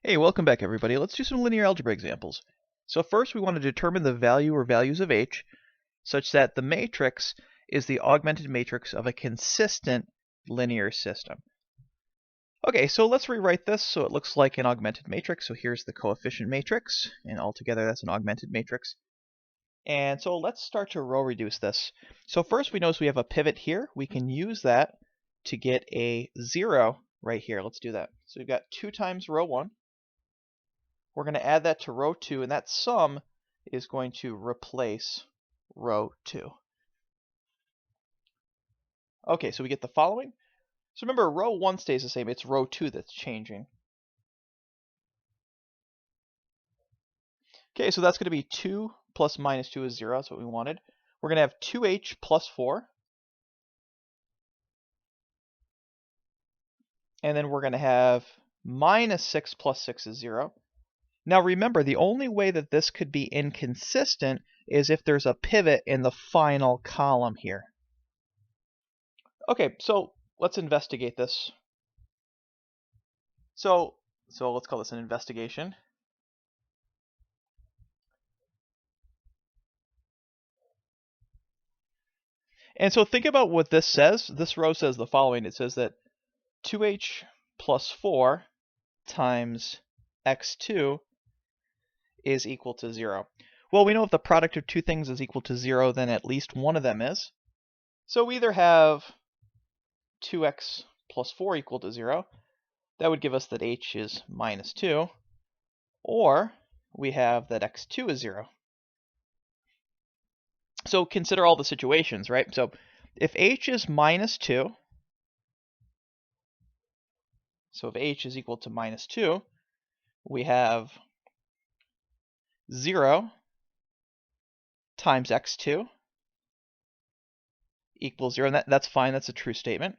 Hey, welcome back everybody. Let's do some linear algebra examples. So first we want to determine the value or values of H such that the matrix is the augmented matrix of a consistent linear system. Okay, so let's rewrite this so it looks like an augmented matrix. So here's the coefficient matrix, and altogether that's an augmented matrix. And so let's start to row reduce this. So first we notice we have a pivot here. We can use that to get a 0 right here. Let's do that. So we've got 2 times row 1. We're going to add that to row 2, and that sum is going to replace row 2. Okay, so we get the following. So remember, row 1 stays the same. It's row 2 that's changing. Okay, so that's going to be 2 plus minus 2 is 0. That's what we wanted. We're going to have 2h plus 4. And then we're going to have minus 6 plus 6 is 0. Now remember, the only way that this could be inconsistent is if there's a pivot in the final column here. Okay, so let's investigate this. So let's call this an investigation. And so think about what this says. This row says the following. It says that 2h plus 4 times x2 is equal to 0. Well, we know if the product of two things is equal to 0, then at least one of them is. So we either have 2x plus 4 equal to 0. That would give us that h is minus 2. Or we have that x2 is 0. So consider all the situations, right? So if h is minus 2, so if h is equal to minus 2, we have 0 times x2 equals 0, and that's fine, that's a true statement.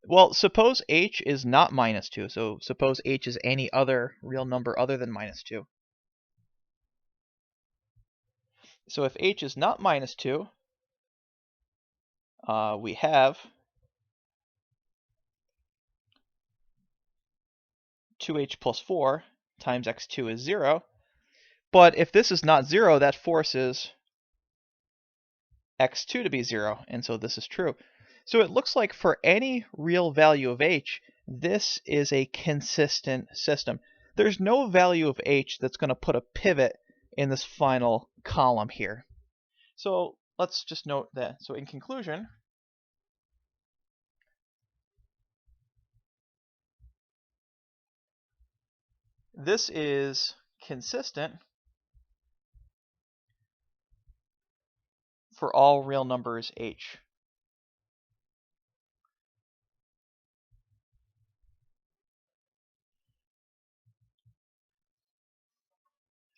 Well, suppose h is not minus 2, so suppose h is any other real number other than minus 2. So if h is not minus 2, we have 2h plus 4 times x2 is 0. But if this is not 0, that forces x2 to be 0, and so this is true. So it looks like for any real value of h, this is a consistent system. There's no value of h that's going to put a pivot in this final column here. So let's just note that. So in conclusion, this is consistent for all real numbers h.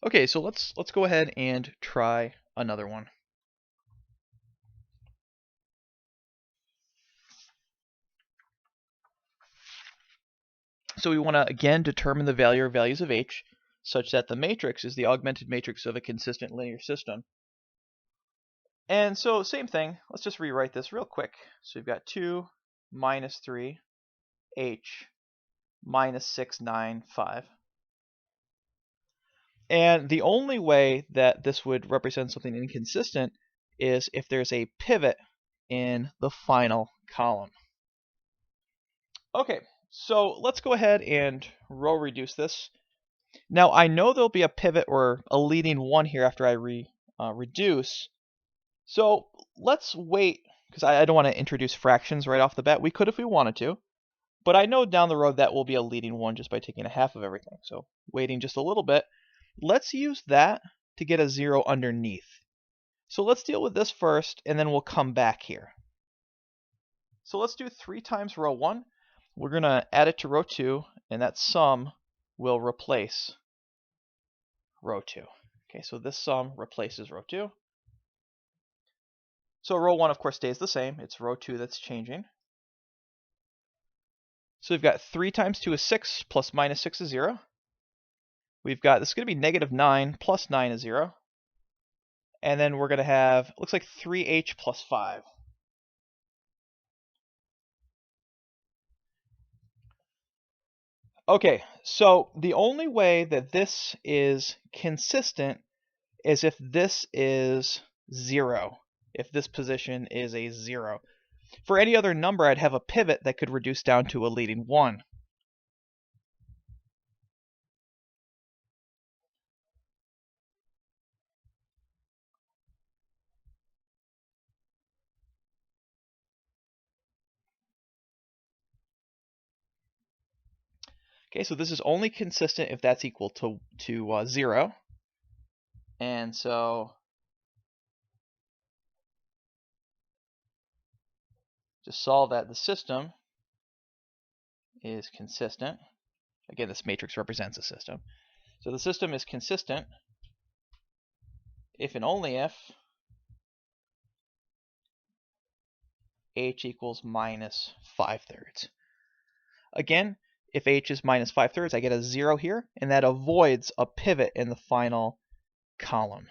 Okay, so let's go ahead and try another one. So we want to again determine the value or values of h such that the matrix is the augmented matrix of a consistent linear system. And so same thing, let's just rewrite this real quick. So we've got 2 minus 3 h minus 6, 9, 5. And the only way that this would represent something inconsistent is if there's a pivot in the final column. Okay, so let's go ahead and row reduce this. Now I know there'll be a pivot or a leading one here after I reduce. So let's wait, because I don't want to introduce fractions right off the bat. We could if we wanted to, but I know down the road that will be a leading one just by taking a half of everything. So waiting just a little bit. Let's use that to get a 0 underneath. So let's deal with this first, and then we'll come back here. So let's do 3 times row 1. We're going to add it to row 2, and that sum will replace row 2. Okay, so this sum replaces row 2. So row 1, of course, stays the same. It's row 2 that's changing. So we've got 3 times 2 is 6, plus minus 6 is 0. We've got, this is going to be negative 9, plus 9 is 0. And then we're going to have, looks like 3h plus 5. Okay, so the only way that this is consistent is if this is 0, if this position is a 0. For any other number, I'd have a pivot that could reduce down to a leading 1. Okay, so this is only consistent if that's equal to 0. And so to solve that, the system is consistent. Again, this matrix represents a system. So the system is consistent if and only if h equals minus 5/3. Again, if h is minus 5/3, I get a 0 here, and that avoids a pivot in the final column.